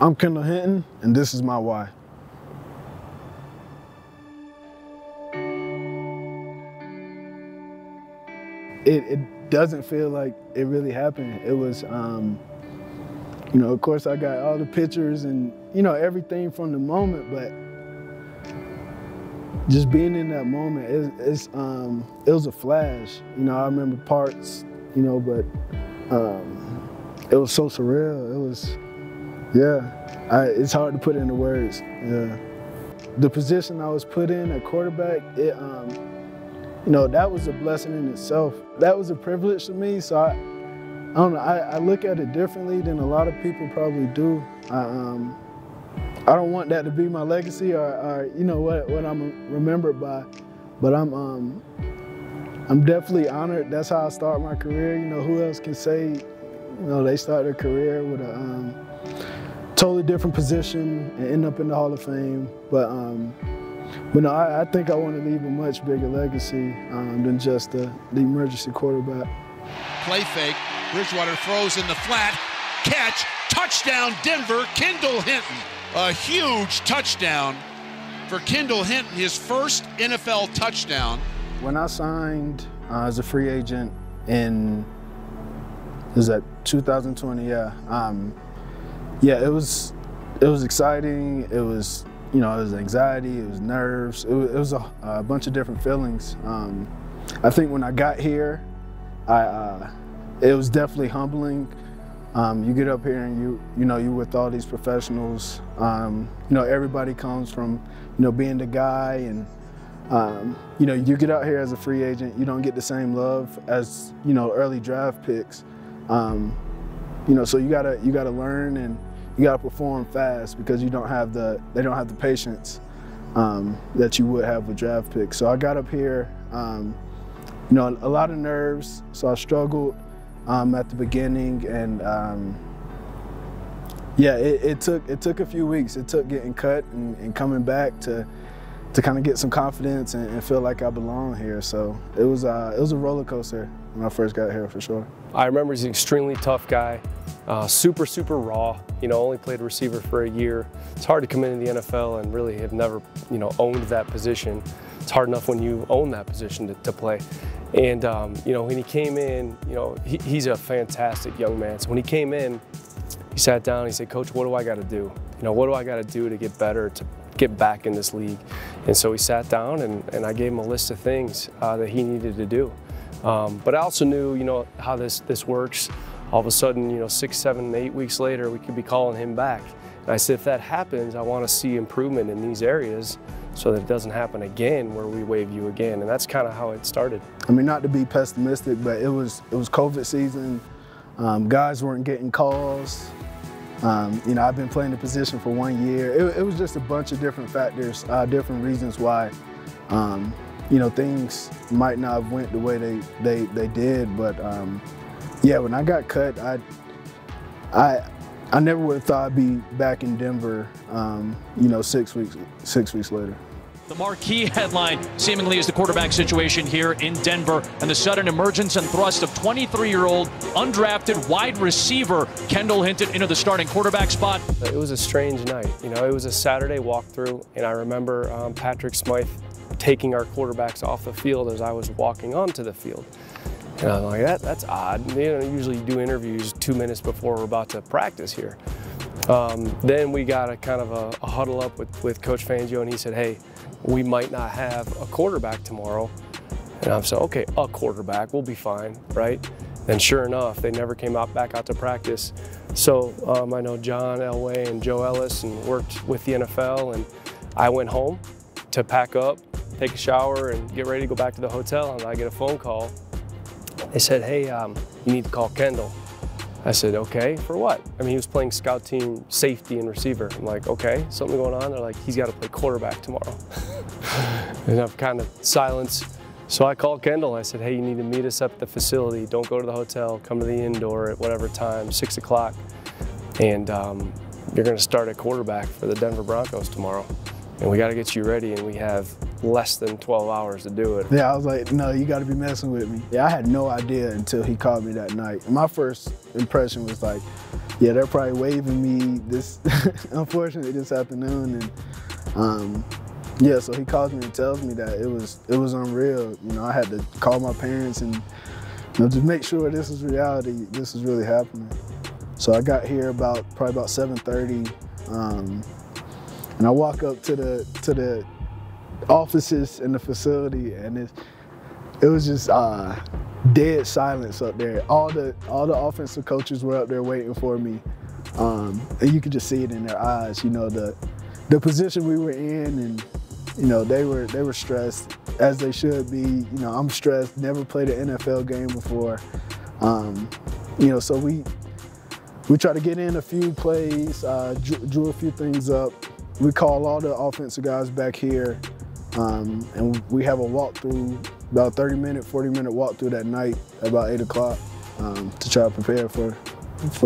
I'm Kendall Hinton, and this is my why. It doesn't feel like it really happened. It was, you know, of course I got all the pictures and, you know, everything from the moment, but just being in that moment, it was a flash. You know, I remember parts, you know, but it was so surreal. It was, yeah, it's hard to put into words, yeah. The position I was put in at quarterback, you know, that was a blessing in itself. That was a privilege to me, so I don't know, I look at it differently than a lot of people probably do. I don't want that to be my legacy or you know, what I'm remembered by, but I'm definitely honored. That's how I start my career. You know, who else can say, you know, they start their career with a totally different position and end up in the Hall of Fame. But no, I think I want to leave a much bigger legacy than just the emergency quarterback. Play fake, Bridgewater throws in the flat, catch, touchdown Denver, Kendall Hinton. A huge touchdown for Kendall Hinton, his first NFL touchdown. When I signed as a free agent in, is that 2020? Yeah. Yeah, it was exciting. It was, you know, it was anxiety, it was nerves, it was a bunch of different feelings. I think when I got here, it was definitely humbling. You get up here and you know, you're with all these professionals. You know, everybody comes from, you know, being the guy, and you know, you get out here as a free agent, you don't get the same love as, you know, early draft picks. You know, so you gotta learn and you gotta perform fast because they don't have the patience that you would have with draft picks. So I got up here, you know, a lot of nerves, so I struggled at the beginning, and yeah, it took a few weeks. It took getting cut and coming back to kind of get some confidence and feel like I belong here. So it was a roller coaster when I first got here, for sure. I remember he's an extremely tough guy, super raw. You know, only played receiver for a year. It's hard to come into the NFL and really have never, you know, owned that position. It's hard enough when you own that position to play. And you know, when he came in, you know, he's a fantastic young man. So when he came in, he sat down and he said, "Coach, what do I got to do? You know, what do I got to do to get better, to get back in this league?" And so he sat down and I gave him a list of things that he needed to do. But I also knew, you know, how this works. All of a sudden, you know, 6, 7, 8 weeks later, we could be calling him back. And I said, if that happens, I want to see improvement in these areas so that it doesn't happen again where we waive you again. And that's kind of how it started. I mean, not to be pessimistic, but it was COVID season. Guys weren't getting calls. You know, I've been playing the position for 1 year. It was just a bunch of different factors, different reasons why, you know, things might not have went the way they did. But yeah, when I got cut, I never would have thought I'd be back in Denver, you know, 6 weeks later. The marquee headline seemingly is the quarterback situation here in Denver and the sudden emergence and thrust of 23-year-old undrafted wide receiver Kendall Hinton into the starting quarterback spot. It was a strange night. You know, it was a Saturday walkthrough, and I remember Patrick Smythe taking our quarterbacks off the field as I was walking onto the field. And I'm like, that's odd. You know, usually you do interviews 2 minutes before we're about to practice here. Then we got a kind of a huddle up with Coach Fangio, and he said, "Hey, we might not have a quarterback tomorrow." And I said, "Okay, a quarterback, we'll be fine, right?" And sure enough, they never came back out to practice. So I know John Elway and Joe Ellis and worked with the NFL, and I went home to pack up, take a shower, and get ready to go back to the hotel, and I get a phone call. They said, "Hey, you need to call Kendall." I said, "Okay, for what?" I mean, he was playing scout team safety and receiver. I'm like, "Okay, something going on?" They're like, "He's got to play quarterback tomorrow." And I'm kind of silence. So I called Kendall. I said, "Hey, you need to meet us up at the facility. Don't go to the hotel. Come to the indoor at whatever time, 6 o'clock. And you're going to start at quarterback for the Denver Broncos tomorrow. And we got to get you ready. And we have less than 12 hours to do it. Yeah, I was like, no, you got to be messing with me. Yeah, I had no idea until he called me that night. My first impression was like, yeah, they're probably waving me this, unfortunately, this afternoon. And yeah, so he calls me and tells me that it was unreal. You know, I had to call my parents and just make sure this is reality, this is really happening. So I got here probably about 7:30, and I walk up to the offices in the facility, and it was just dead silence up there. All the offensive coaches were up there waiting for me, and you could just see it in their eyes. You know, the position we were in, and you know they were stressed, as they should be. You know, I'm stressed. Never played an NFL game before. You know, so we try to get in a few plays, drew a few things up. We call all the offensive guys back here, and we have a walkthrough, about 30-minute, 40-minute walkthrough that night, about 8 o'clock, to try to prepare for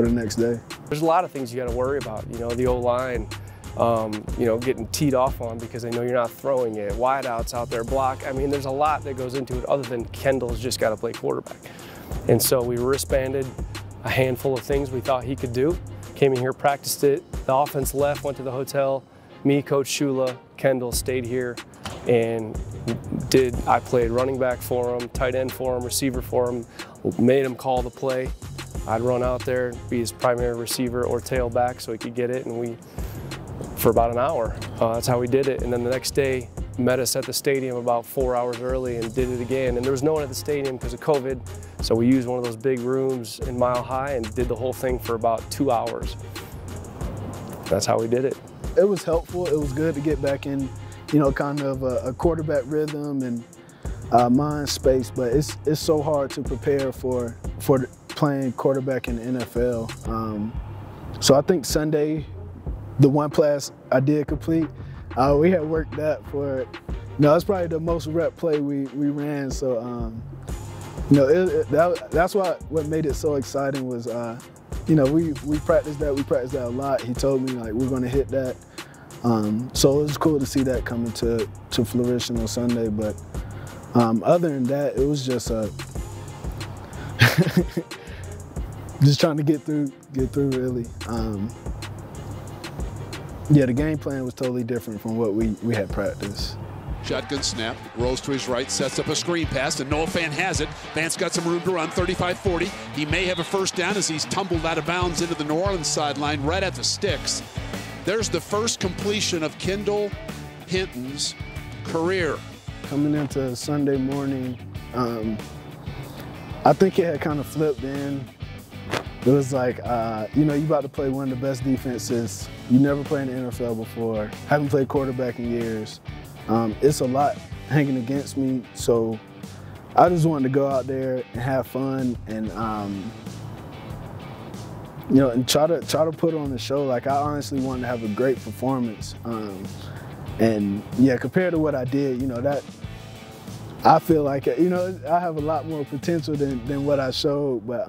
the next day. There's a lot of things you got to worry about. You know, the O-line, you know, getting teed off on because they know you're not throwing it. Wideouts out there, block. I mean, there's a lot that goes into it other than Kendall's just got to play quarterback. And so we wristbanded a handful of things we thought he could do. Came in here, practiced it. The offense left, went to the hotel. Me, Coach Shula, Kendall stayed here and I played running back for him, tight end for him, receiver for him, made him call the play. I'd run out there, be his primary receiver or tailback so he could get it, and for about an hour. That's how we did it. And then the next day, met us at the stadium about 4 hours early and did it again. And there was no one at the stadium because of COVID, so we used one of those big rooms in Mile High and did the whole thing for about 2 hours. That's how we did it. It was helpful. It was good to get back in, you know, kind of a quarterback rhythm and mind space. But it's so hard to prepare for playing quarterback in the NFL. So I think Sunday, the one class I did complete, we had worked that for, you know, that's probably the most rep play we ran. So, you know, that's what made it so exciting was, you know, we practiced that a lot. He told me, like, we're going to hit that. So it was cool to see that coming to fruition on Sunday. But other than that, it was just just trying to get through really. Yeah, the game plan was totally different from what we had practiced. Shotgun snap, rolls to his right, sets up a screen pass, and Noah Fant has it. Fant's got some room to run, 35-40. He may have a first down as he's tumbled out of bounds into the New Orleans sideline right at the sticks. There's the first completion of Kendall Hinton's career. Coming into Sunday morning, I think it had kind of flipped in. It was like, you know, you're about to play one of the best defenses. You never played in the NFL before. Haven't played quarterback in years. It's a lot hanging against me, so I just wanted to go out there and have fun and, you know, and try to put on the show. Like, I honestly wanted to have a great performance. And yeah, compared to what I did, you know, that I feel like, you know, I have a lot more potential than what I showed. But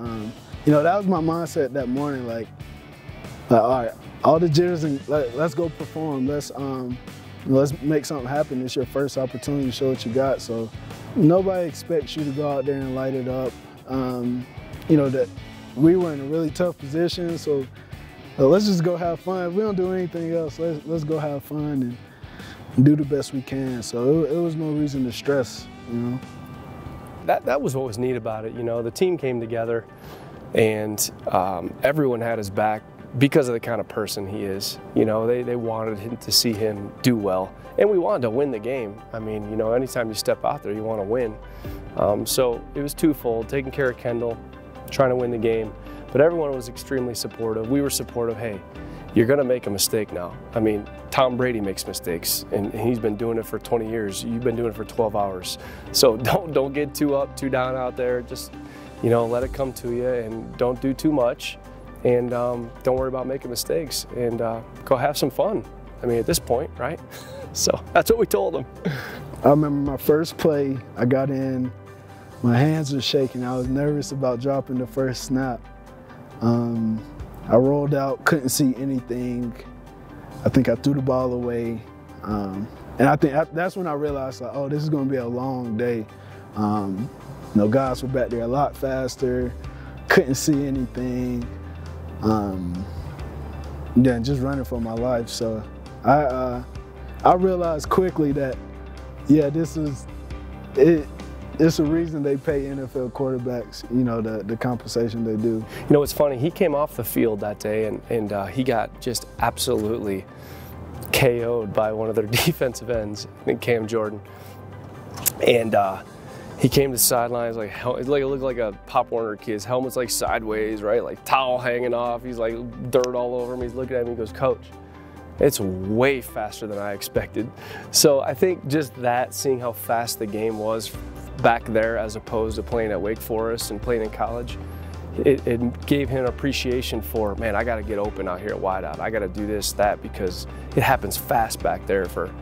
you know, that was my mindset that morning. Like all right, all the jitters, and let's go perform. Let's make something happen. It's your first opportunity to show what you got. So nobody expects you to go out there and light it up. You know, that we were in a really tough position. So let's just go have fun. If we don't do anything else, let's go have fun and do the best we can. So it was no reason to stress, you know. That was what was neat about it. You know, the team came together and everyone had his back because of the kind of person he is. You know, they wanted him to see him do well. And we wanted to win the game. I mean, you know, anytime you step out there, you want to win. So it was twofold, taking care of Kendall, trying to win the game. But everyone was extremely supportive. We were supportive. Hey, you're going to make a mistake now. I mean, Tom Brady makes mistakes, and he's been doing it for 20 years. You've been doing it for 12 hours. So don't get too up, too down out there. Just, you know, let it come to you, and don't do too much. And don't worry about making mistakes, and go have some fun. I mean, at this point, right? So that's what we told him. I remember my first play, I got in, my hands were shaking. I was nervous about dropping the first snap. I rolled out, couldn't see anything. I think I threw the ball away. And I think that's when I realized, like, oh, this is going to be a long day. You know, guys were back there a lot faster, couldn't see anything. Yeah, just running for my life. So I realized quickly that, yeah, this is it. It's a reason they pay NFL quarterbacks, you know, the compensation they do. You know, it's funny. He came off the field that day, and he got just absolutely KO'd by one of their defensive ends, I think Cam Jordan. And he came to the sidelines like it looked like a Pop Warner kid. His helmet's like sideways, right? Like towel hanging off. He's like dirt all over him. He's looking at me. He goes, "Coach, it's way faster than I expected." So I think just that, seeing how fast the game was back there as opposed to playing at Wake Forest and playing in college, it gave him an appreciation for, man, I got to get open out here at wideout. I got to do this, that, because it happens fast back there for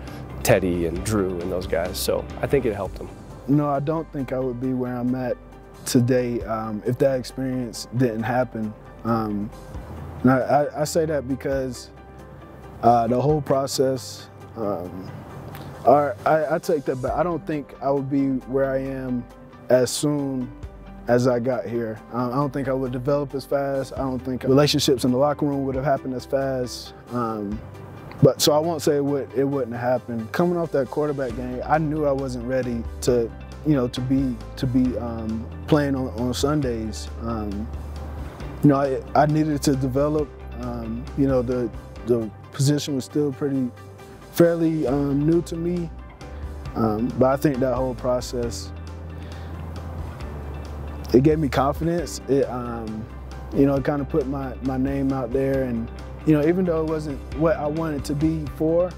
Teddy and Drew and those guys. So I think it helped him. No, I don't think I would be where I'm at today if that experience didn't happen. And I say that because the whole process, I take that back. I don't think I would be where I am as soon as I got here. I don't think I would develop as fast. I don't think relationships in the locker room would have happened as fast. But so I won't say it wouldn't have happened. Coming off that quarterback game, I knew I wasn't ready to, you know, to be playing on Sundays. You know, I needed to develop. You know, the position was still fairly new to me. But I think that whole process, it gave me confidence. It, you know, it kind of put my name out there, and you know, even though it wasn't what I wanted to be for,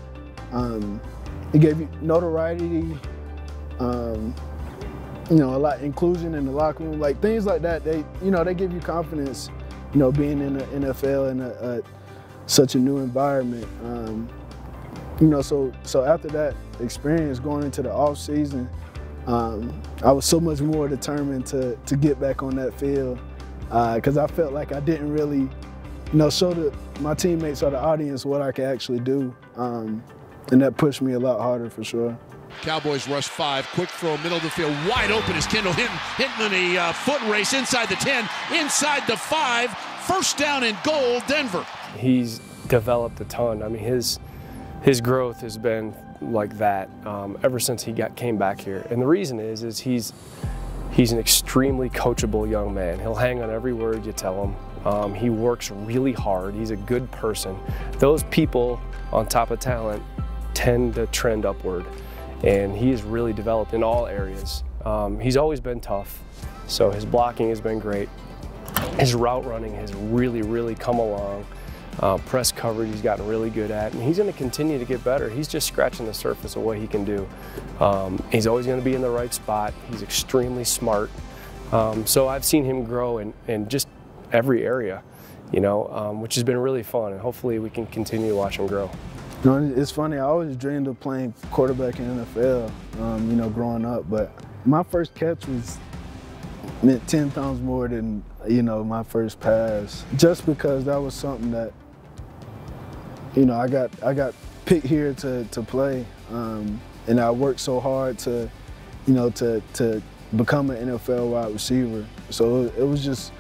it gave you notoriety, you know, a lot inclusion in the locker room, like things like that. They give you confidence, you know, being in the NFL in such a new environment. You know, so after that experience going into the off season, I was so much more determined to get back on that field because I felt like I didn't really, you know, show my teammates or the audience what I could actually do, and that pushed me a lot harder for sure. Cowboys rush 5, quick throw, middle of the field, wide open is Kendall Hinton. Hinton in a foot race inside the 10, inside the 5, first down and goal, Denver. He's developed a ton. I mean, his growth has been like that ever since he came back here. And the reason is he's an extremely coachable young man. He'll hang on every word you tell him. He works really hard. He's a good person. Those people on top of talent tend to trend upward. And he has really developed in all areas. He's always been tough, so his blocking has been great. His route running has really, really come along. Press coverage he's gotten really good at, and he's going to continue to get better. He's just scratching the surface of what he can do. He's always going to be in the right spot. He's extremely smart. So I've seen him grow in just every area, you know, which has been really fun, and hopefully we can continue to watch him grow. You know, it's funny, I always dreamed of playing quarterback in the NFL, you know, growing up, but my first catch meant 10 times more than, you know, my first pass, just because that was something that, you know, I got picked here to play, and I worked so hard to, you know, to become an NFL wide receiver. So it was just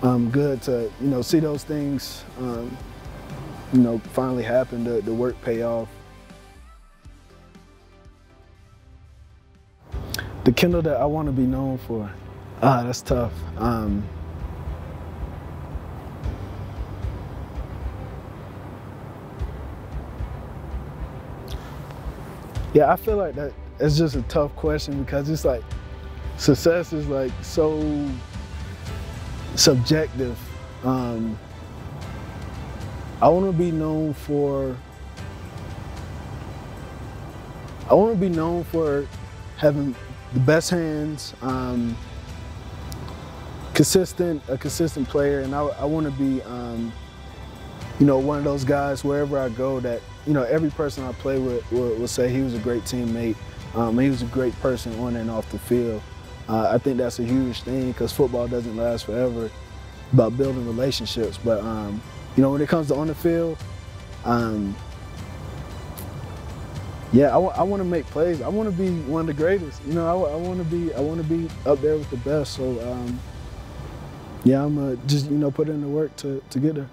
good to, you know, see those things, you know, finally happen, the work pay off. The Kendall that I want to be known for, that's tough. Yeah, I feel like that it's just a tough question because it's like success is like so subjective. I want to be known for having the best hands, a consistent player, and I want to be, you know, one of those guys wherever I go that, you know, every person I play with will say he was a great teammate, he was a great person on and off the field. I think that's a huge thing because football doesn't last forever, about building relationships. But you know, when it comes to on the field, Yeah, I want to make plays. I want to be one of the greatest. You know, I want to be up there with the best. So, yeah, I'm just put in the work to get there.